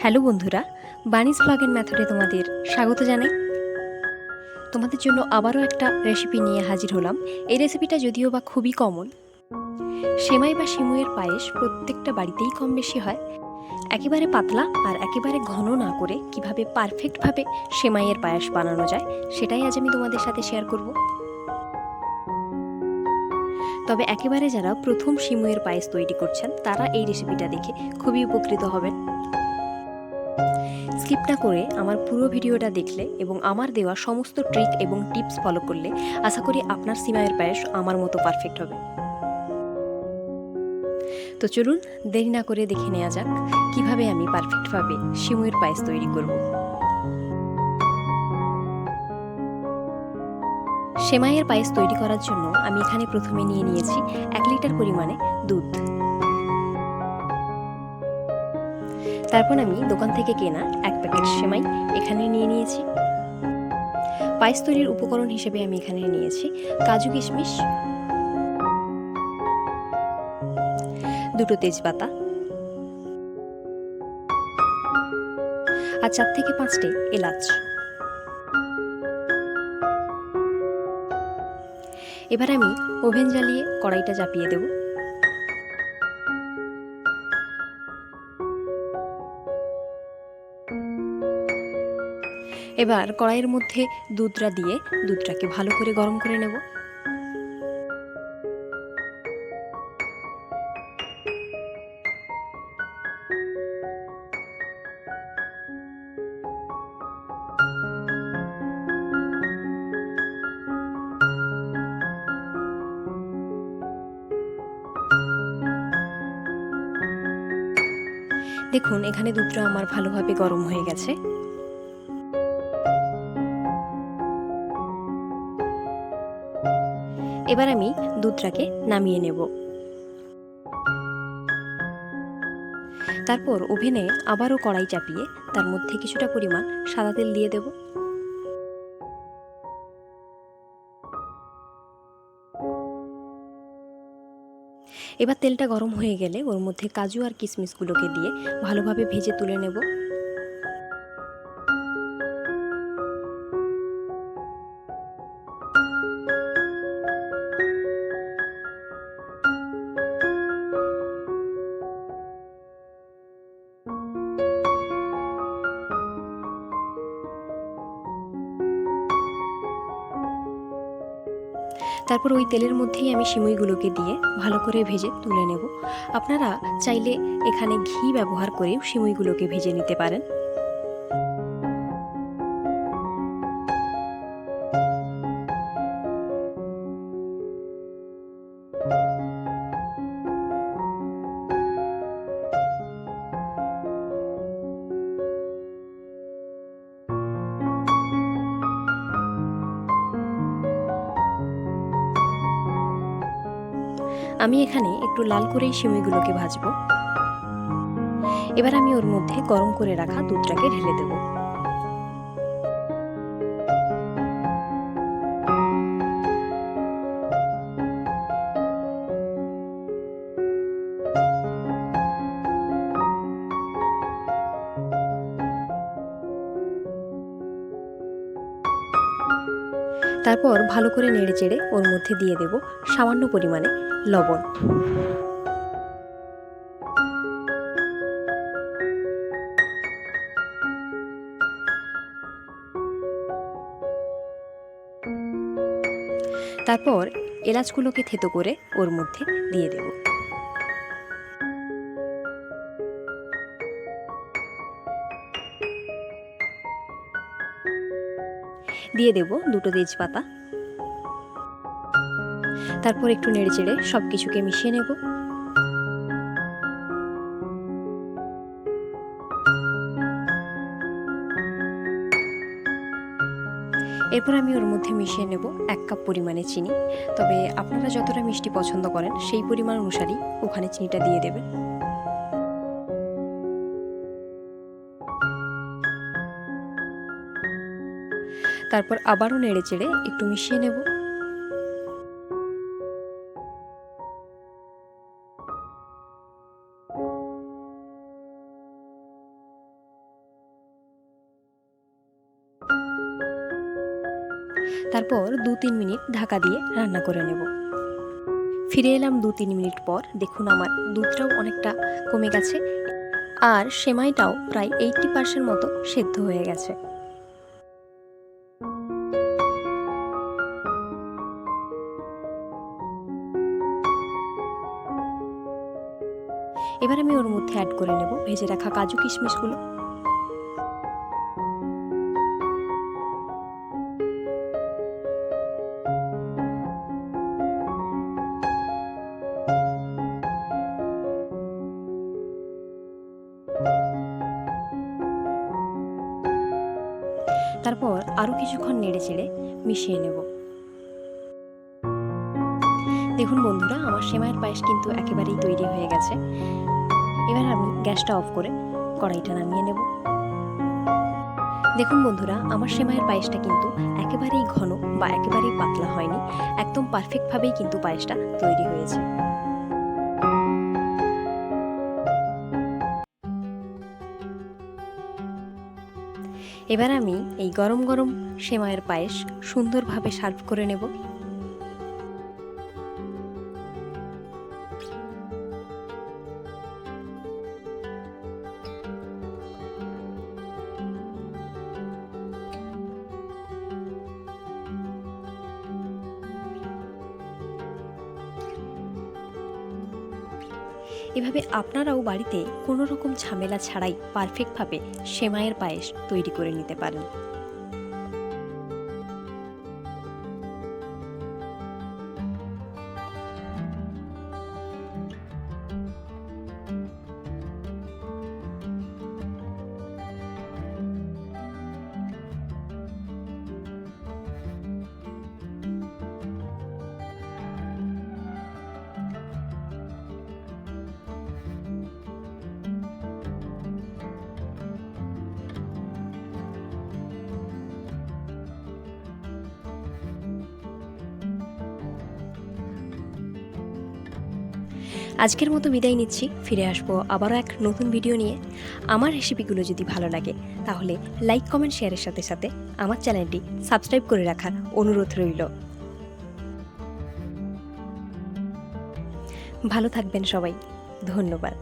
Hello বন্ধুরা, বানিস blog and মেথডে তোমাদের স্বাগত জানাই। তোমাদের জন্য আবারও একটা রেসিপি নিয়ে হাজির হলাম। এই রেসিপিটা যদিও বা খুবই কমন। সেমাই বা সিমুইয়ের পায়েস প্রত্যেকটা বাড়িতেই কম বেশি হয়। একেবারে পাতলা আর একেবারে ঘন না করে কিভাবে পারফেক্টভাবে সেমাইয়ের পায়েস বানানো যায় সেটাই আজ আমি তোমাদের সাথে শেয়ার করব। তবে একেবারে যারা প্রথম সিমুইয়ের পায়েস তৈরি করছেন তারা এই রেসিপিটা দেখে খুবই উপকৃত হবেন। স্কিপ না করে আমার পুরো ভিডিওটা দেখলে এবং আমার দেওয়া সমস্ত ট্রিক এবং টিপস ফলো করলে আশা করি আপনার সিমাইয়ের পায়েস আমার মতো পারফেক্ট হবে। তো চলুন দেরি না করে দেখে নেওয়া যাক কিভাবে আমি পারফেক্টভাবে সিমুইয়ের পায়েস তৈরি করব। সেমাইয়ের পায়েস তৈরি করার জন্য আমি এখানে প্রথমে নিয়ে নিয়েছি 1 লিটার পরিমাণে দুধ। তারপর আমি দোকান থেকে কেনা 1 প্যাকেট সেমাই এখানে নিয়ে নিয়েছি। পায়েস তৈরির উপকরণ হিসেবে আমি এখানে নিয়েছি কাজু কিশমিশ, 2টো তেজপাতা আর 4 থেকে 5টে এলাচ। এবার আমি ওভেন জ্বালিয়ে কড়াইটা চাপিয়ে দেব। এবার কড়াইয়ের মধ্যে দুধটা দিয়ে দুধটাকে ভালো করে গরম করে নেব। দেখুন এখানে দুধটা আমার ভালোভাবে গরম হয়ে গেছে। এবার আমি দুধটাকে নামিয়ে নেব। তারপর ওভেনে আবারও কড়াই চাপিয়ে তার মধ্যে কিছুটা পরিমাণ সাদা তেল দিয়ে দেব। এবার তেলটা গরম হয়ে গেলে ওর মধ্যে কাজু আর কিশমিশগুলোকে দিয়ে ভালোভাবে ভেজে তুলে নেব। তারপর ওই তেলের মধ্যেই আমি সিমুইগুলোকে দিয়ে ভালো করে ভেজে তুলে নেব। আপনারা চাইলে এখানে ঘি ব্যবহার করেও সিমুইগুলোকে ভেজে নিতে পারেন। আমি এখানে একটু লাল করেই সিমুইগুলোকে ভাজবো। এবার আমি ওর মধ্যে গরম করে রাখা দুধটাকে ঢেলে দেব। তারপর ভালো করে নেড়েচেড়ে ওর মধ্যে দিয়ে দেব সামান্য পরিমাণে লবণ। তারপর এলাচগুলোকে থেতো করে ওর মধ্যে দিয়ে দেব। দিয়ে দেব 2টো তেজপাতা। তারপর একটু নেড়েচেড়ে সব কিছুকে মিশিয়ে নেব। এরপর আমি ওর মধ্যে মিশিয়ে নেব 1 কাপ পরিমাণে চিনি। তবে আপনারা যতটা মিষ্টি পছন্দ করেন সেই পরিমাণ অনুসারেই ওখানে চিনিটা দিয়ে দেবেন। তারপর আবারও নেড়েচেড়ে একটু মিশিয়ে নেব। তারপর 2-3 মিনিট ঢাকা দিয়ে রান্না করে নেব। ফিরে এলাম 2-3 মিনিট পর। দেখুন আমার দুধটাও অনেকটা কমে গেছে আর সেমাইটাও প্রায় 80% মতো সেদ্ধ হয়ে গেছে। এবার আমি ওর মধ্যে অ্যাড করে নেব ভেজে রাখা কাজু কিশমিশগুলো। তারপর আরও কিছুক্ষণ নেড়ে চেড়ে মিশিয়ে নেব। দেখুন বন্ধুরা, আমার সেমাইয়ের পায়েস কিন্তু একেবারেই তৈরি হয়ে গেছে। এবার আমি গ্যাসটা অফ করে কড়াইটা নামিয়ে নেব। দেখুন বন্ধুরা, আমার সেমাইয়ের পায়েসটা কিন্তু একেবারেই ঘন বা একেবারেই পাতলা হয়নি, একদম পারফেক্টভাবেই কিন্তু পায়েসটা তৈরি হয়েছে। এবার আমি এই গরম গরম সেমাইয়ের পায়েস সুন্দরভাবে সার্ভ করে নেব। এভাবে আপনারাও বাড়িতে কোনো রকম ঝামেলা ছাড়াই পারফেক্টভাবে সেমাইয়ের পায়েস তৈরি করে নিতে পারেন। আজকের মতো বিদায় নিচ্ছি। ফিরে আসবো আবারও এক নতুন ভিডিও নিয়ে। আমার রেসিপিগুলো যদি ভালো লাগে তাহলে লাইক, কমেন্ট, শেয়ারের সাথে সাথে আমার চ্যানেলটি সাবস্ক্রাইব করে রাখার অনুরোধ রইল। ভালো থাকবেন সবাই। ধন্যবাদ।